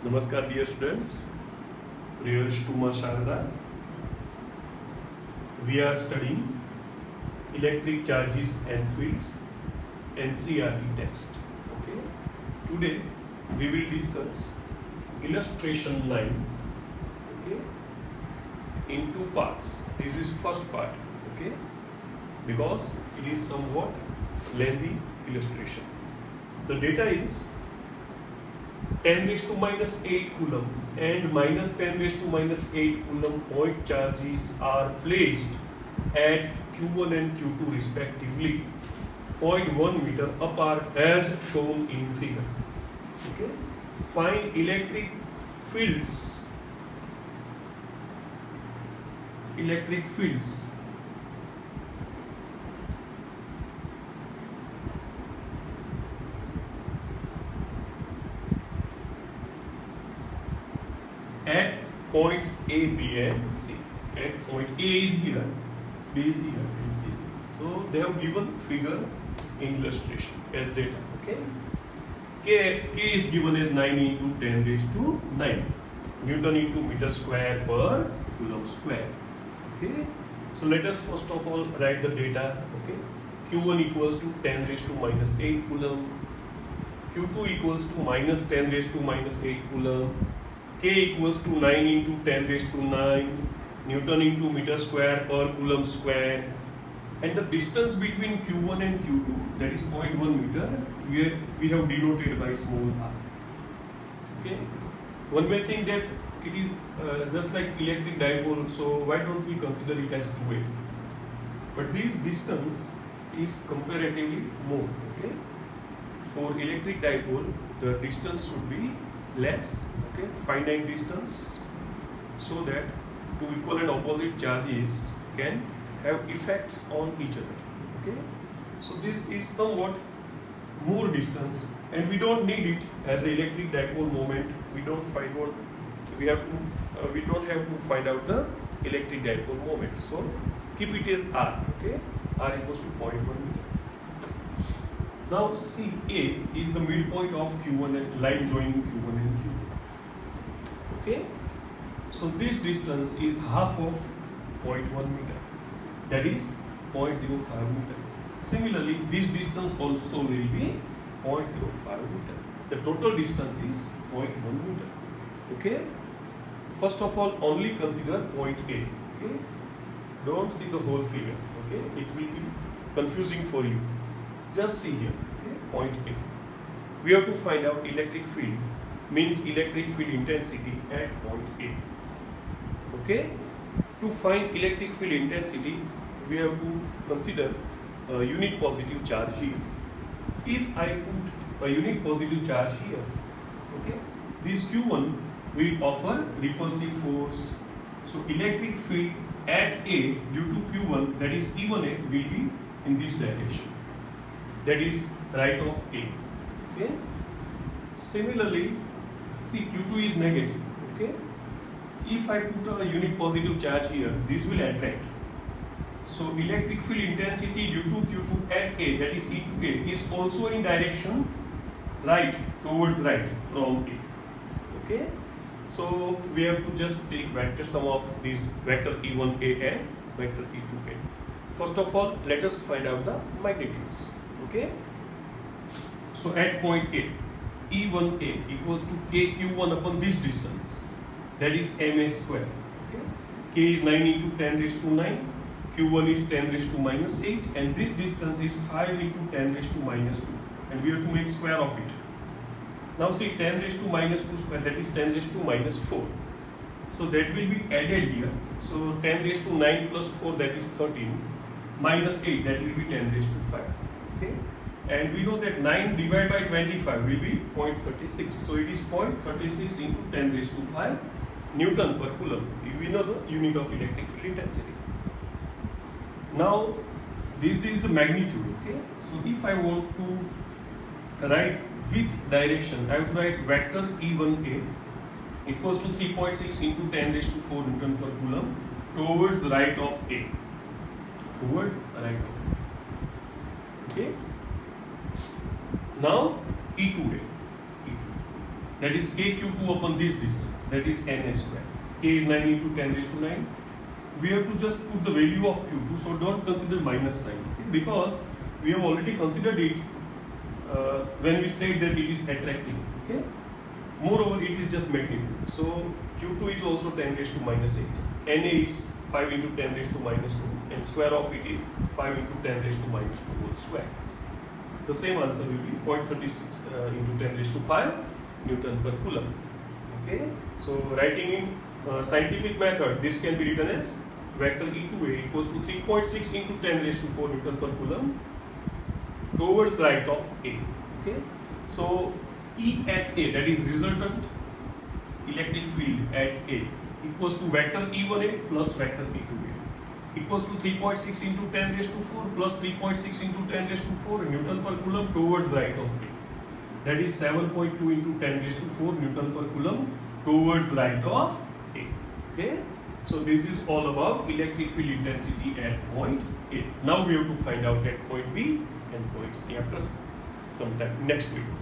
Namaskar dear students, prayers to Ma Sharda. We are studying electric charges and fields NCERT text. Okay. Today we will discuss illustration 9. Okay. In two parts. This is first part. Okay. Because it is somewhat lengthy illustration. The data is 10 raised to minus 8 coulomb and minus 10 raised to minus 8 coulomb point charges are placed at Q1 and Q2 respectively, 0.1 meter apart as shown in figure. Okay. Find electric fields. At points A, B and C. At point A is here, B is here and C. So they have given figure in illustration as data. Okay. K is given as 9 into 10 raised to 9 Newton into meter square per coulomb square. Okay. So let us first of all write the data. Okay. Q1 equals to 10 raised to minus 8 coulomb. Q2 equals to minus 10 raised to minus 8 coulomb. K equals to 9 into 10 raised to 9 Newton into meter square per coulomb square, and the distance between Q1 and Q2, that is 0.1 meter, we have denoted by small r. Okay. One may think that it is just like electric dipole, so why don't we consider it as 2a? But this distance is comparatively more. Okay. For electric dipole, the distance should be less, okay, finite distance, so that two equal and opposite charges can have effects on each other. Okay, so this is somewhat more distance, and we don't need it as an electric dipole moment. We don't have to find out the electric dipole moment. So keep it as r. Okay, r equals to 0.1 meter. Now see, A is the midpoint of Q1 and line joining Q1 and Q2. Okay, so this distance is half of 0.1 meter, that is 0.05 meter. Similarly, this distance also will be 0.05 meter. The total distance is 0.1 meter. Okay, first of all, only consider point A. Okay, don't see the whole figure. Okay, it will be confusing for you. Just see here, okay, point A. We have to find out electric field, means electric field intensity at point A. Okay, to find electric field intensity, we have to consider a unit positive charge here. If I put a unit positive charge here, okay, this Q1 will offer repulsive force. So electric field at A due to Q1, that is E1A, will be in this direction. That is right of A. Okay. Similarly, see, Q2 is negative. Okay. If I put a unit positive charge here, this will attract. So electric field intensity due to Q2 at A, that is E to A, is also in direction right, towards right from A. Okay. So we have to just take vector sum of this vector E1A and vector E2A. First of all, let us find out the magnitudes. Okay, so at point A, E1A equals to KQ1 upon this distance, that is MA square. Okay, K is 9 into 10 raised to 9, Q1 is 10 raised to minus 8, and this distance is 5 into 10 raised to minus 2, and we have to make square of it. Now see, 10 raised to minus 2 square, that is 10 raised to minus 4. So that will be added here. So 10 raised to 9 plus 4, that is 13, minus 8, that will be 10 raised to 5. Okay, and we know that 9 divided by 25 will be 0.36. So it is 0.36 into 10 raised to 5 Newton per coulomb. We know the unit of electric field intensity. Now this is the magnitude. Okay, so if I want to write with direction, I would write vector E1A equals to 3.6 into 10 raised to 4 Newton per coulomb towards right of A. Towards right of A. Okay. Now E2A. that is kq2 upon this distance, that is na square. K is 9 into 10 raised to 9. We have to just put the value of q2, so don't consider minus sign, okay? Because we have already considered it when we said that it is attracting, okay? Moreover, it is just magnitude. So q2 is also 10 raised to minus 8. Na is 5 into 10 raised to minus 2, and square of it is 5 into 10 raised to minus 2 whole square. The same answer will be 0.36 into 10 raised to 5 Newton per Coulomb. Okay, so writing in scientific method, this can be written as vector E to A equals to 3.6 into 10 raised to 4 Newton per Coulomb towards right of A. Okay, so E at A, that is resultant electric field at A, equals to vector E1A plus vector E2A, equals to 3.6 into 10 raised to 4 plus 3.6 into 10 raised to 4 Newton per Coulomb towards right of A. That is 7.2 into 10 raised to 4 Newton per Coulomb towards right of A. Okay, so this is all about electric field intensity at point A. Now we have to find out at point B and point C after some time next video.